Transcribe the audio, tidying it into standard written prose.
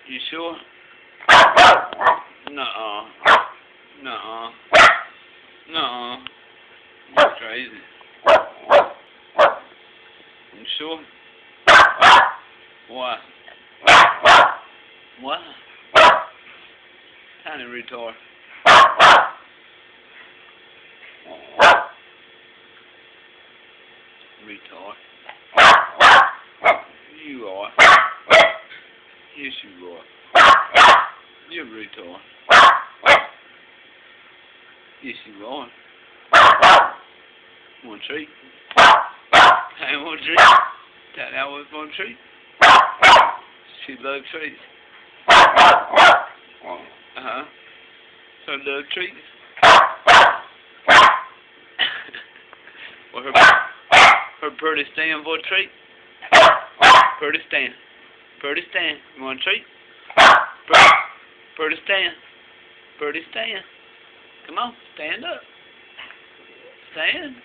You sure? Nuh-uh. Nuh-uh. Nuh-uh. You're crazy. You sure? What? What? Tiny retard. Retard. You are. Yes, you are. You're a retard. Yes, you are. Want a treat? I want a treat. Daddy always want a treat. She loves treats. Uh-huh. So love treats. Well, her pretty stand for a treat. Pretty stand. Pretty stand. You want a treat? Pretty stand. Pretty stand. Come on, stand up. Stand.